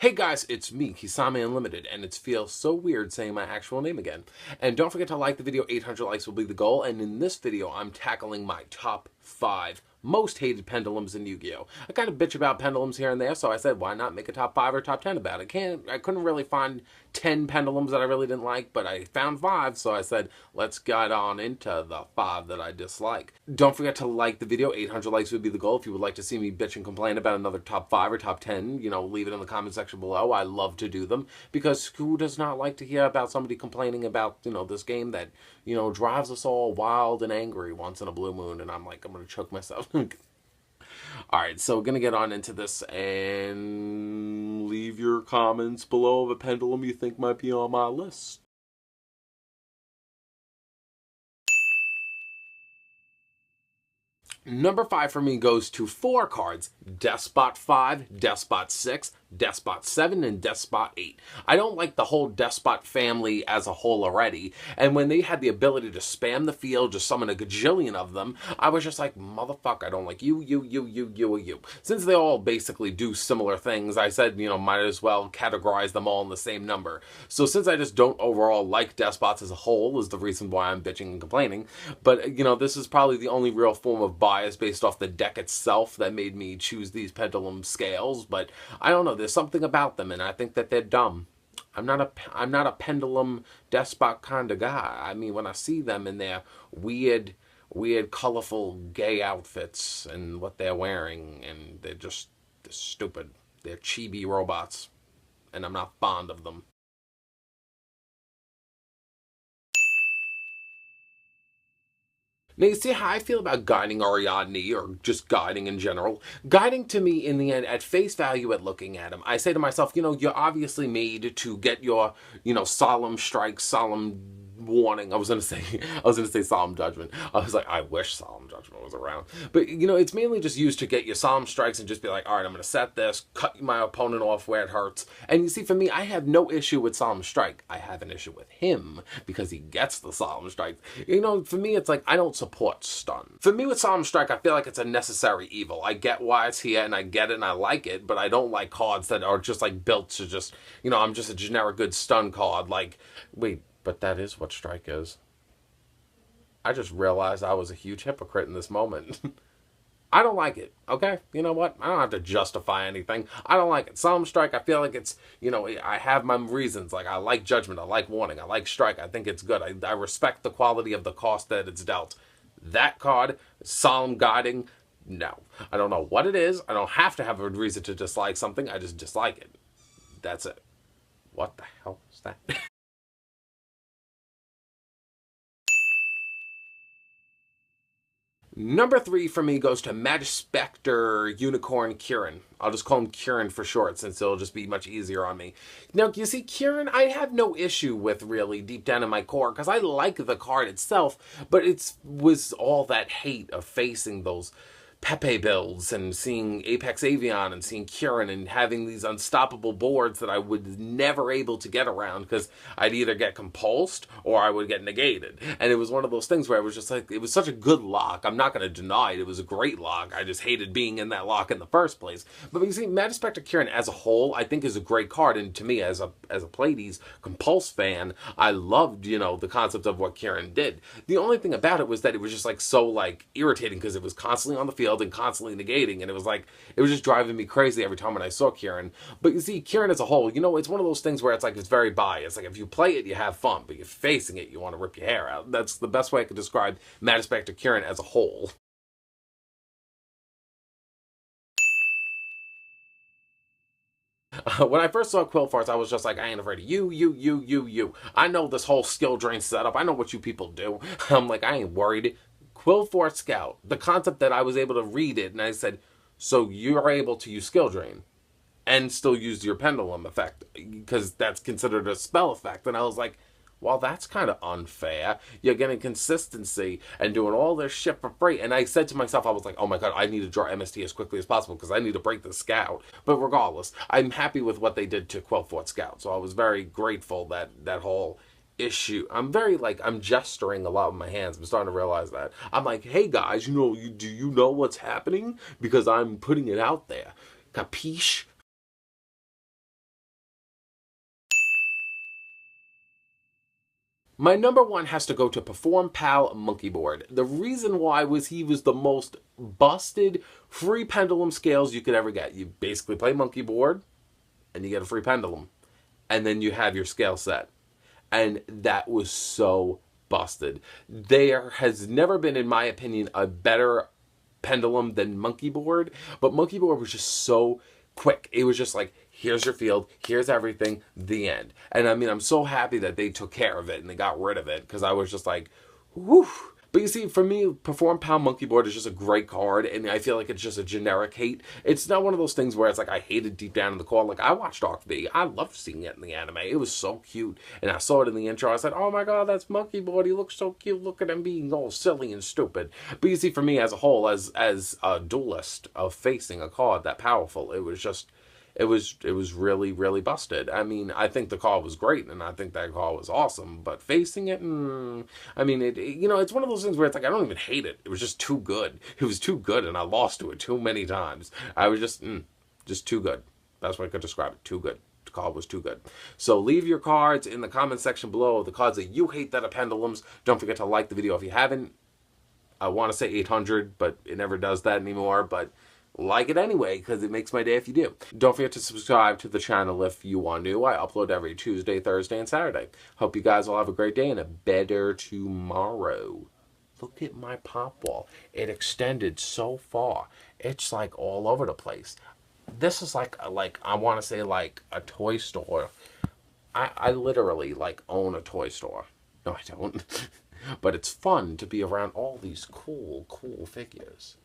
Hey guys, it's me, Kisame Unlimited, and it feels so weird saying my actual name again. And don't forget to like the video, 800 likes will be the goal, and in this video I'm tackling my top 5 most hated pendulums in Yu-Gi-Oh! I kind of bitch about pendulums here and there, so I said why not make a top 5 or top 10 about it. I couldn't really find 10 pendulums that I really didn't like, but I found 5, so I said let's get on into the 5 that I dislike. Don't forget to like the video, 800 likes would be the goal. If you would like to see me bitch and complain about another top 5 or top 10, leave it in the comment section below. I love to do them, because who does not like to hear about somebody complaining about, this game that, drives us all wild and angry once in a blue moon, and I'm like, I'm gonna choke myself. Alright, so we're gonna get on into this, and leave your comments below of a pendulum you think might be on my list. Number 5 for me goes to 4 cards: Despot 5, Despot 6, Despot 7, and Despot 8. I don't like the whole Despot family as a whole already, and when they had the ability to spam the field, just summon a gajillion of them, I was just like, motherfucker, I don't like you. Since they all basically do similar things, I said, might as well categorize them all in the same number. So since I just don't overall like Despots as a whole, is the reason why I'm bitching and complaining. But, this is probably the only real form of bias based off the deck itself that made me choose these pendulum scales, but I don't know, there's something about them, and I think that they're dumb. I'm not a pendulum despot kind of guy. I mean, when I see them in their weird, colorful, gay outfits and what they're wearing, and they're stupid. They're chibi robots, and I'm not fond of them. Now, you see how I feel about guiding Ariadne, or just guiding in general. Guiding to me, in the end, at face value at looking at him, I say to myself, you're obviously made to get your, solemn strike, solemn warning. I was gonna say solemn judgment. I was like, I wish solemn judgment was around. But it's mainly just used to get your solemn strikes and just be like, all right, I'm gonna set this, cut my opponent off where it hurts. And you see, for me, I have no issue with solemn strike. I have an issue with him because he gets the solemn strike. For me, it's like I don't support stun. For me, with solemn strike, I feel like it's a necessary evil. I get why it's here and I get it and I like it, but I don't like cards that are just like built to just, I'm just a generic good stun card. Like, wait, but that is what strike is. I just realized I was a huge hypocrite in this moment. I don't like it, okay? You know what? I don't have to justify anything. I don't like it. Solemn strike, I feel like it's, I have my reasons. Like, I like judgment, I like warning, I like strike. I think it's good. I respect the quality of the cost that it's dealt. That card, solemn guiding, no. I don't know what it is. I don't have to have a reason to dislike something. I just dislike it. That's it. What the hell is that? Number 3 for me goes to Magispector Unicorn Kieran. I'll just call him Kieran for short, since it'll just be much easier on me. Now, you see, Kieran, I have no issue with, really, deep down in my core, because I like the card itself, but it was all that hate of facing those Pepe builds and seeing Apex Avion and seeing Kieran and having these unstoppable boards that I was never able to get around, because I'd either get compulsed or I would get negated. And it was one of those things where I was just like, it was such a good lock. I'm not going to deny it. It was a great lock. I just hated being in that lock in the first place. But you see, Magispector Kieran as a whole, I think is a great card. And to me, as a Pleiades Compulse fan, I loved, the concept of what Kieran did. The only thing about it was that it was just like so like irritating, because it was constantly on the field and constantly negating, and it was just driving me crazy every time when I saw Kieran. But you see, Kieran as a whole, it's one of those things where it's like, it's very biased. Like, if you play it, you have fun, but you're facing it, you want to rip your hair out. That's the best way I could describe Magispector Kieran as a whole. When I first saw Quillforce, I was just like, I ain't afraid of you. I know this whole skill drain setup. I know what you people do. I'm like, I ain't worried. Quillforce Scout, the concept that I was able to read it, and I said, so you're able to use skill drain and still use your pendulum effect, because that's considered a spell effect. And I was like, well, that's kind of unfair. You're getting consistency and doing all this shit for free. And I said to myself, I was like, oh my god, I need to draw MST as quickly as possible, because I need to break the Scout. But regardless, I'm happy with what they did to Quillforce Scout. So I was very grateful that that whole issue. I'm very, I'm gesturing a lot with my hands. I'm starting to realize that. I'm like, hey guys, do you know what's happening? Because I'm putting it out there. Capiche? My number one has to go to Perform Pal Monkey Board. The reason why was he was the most busted free pendulum scales you could ever get. You basically play monkey board and you get a free pendulum. And then you have your scale set. And that was so busted. There has never been, in my opinion, a better pendulum than monkey board. But monkey board was just so quick. It was just like, here's your field, here's everything, the end. And I mean, I'm so happy that they took care of it and they got rid of it, because I was just like, whew. But you see, for me, Perform Pound Monkey Board is just a great card, and I feel like it's just a generic hate. It's not one of those things where it's like I hate it deep down in the core. Like, I watched Arc V. I loved seeing it in the anime. It was so cute. And I saw it in the intro. I said, oh my god, that's Monkey Board. He looks so cute. Look at him being all silly and stupid. But you see, for me as a whole, as a duelist of facing a card that powerful, it was just... It was really, really busted. I mean, I think the call was great, and I think that call was awesome. But facing it, I mean, it's one of those things where it's like I don't even hate it. It was just too good. It was too good, and I lost to it too many times. I was just too good. That's what I could describe it. Too good. The call was too good. So leave your cards in the comment section below. The cards that you hate that are pendulums. Don't forget to like the video if you haven't. I want to say 800, but it never does that anymore. But like it anyway, because it makes my day if you do. Don't forget to subscribe to the channel if you are new. I upload every Tuesday, Thursday, and Saturday. Hope you guys all have a great day and a better tomorrow. Look at my pop wall. It extended so far. It's like all over the place. This is like I want to say like a toy store. I literally like own a toy store. No, I don't. But it's fun to be around all these cool figures.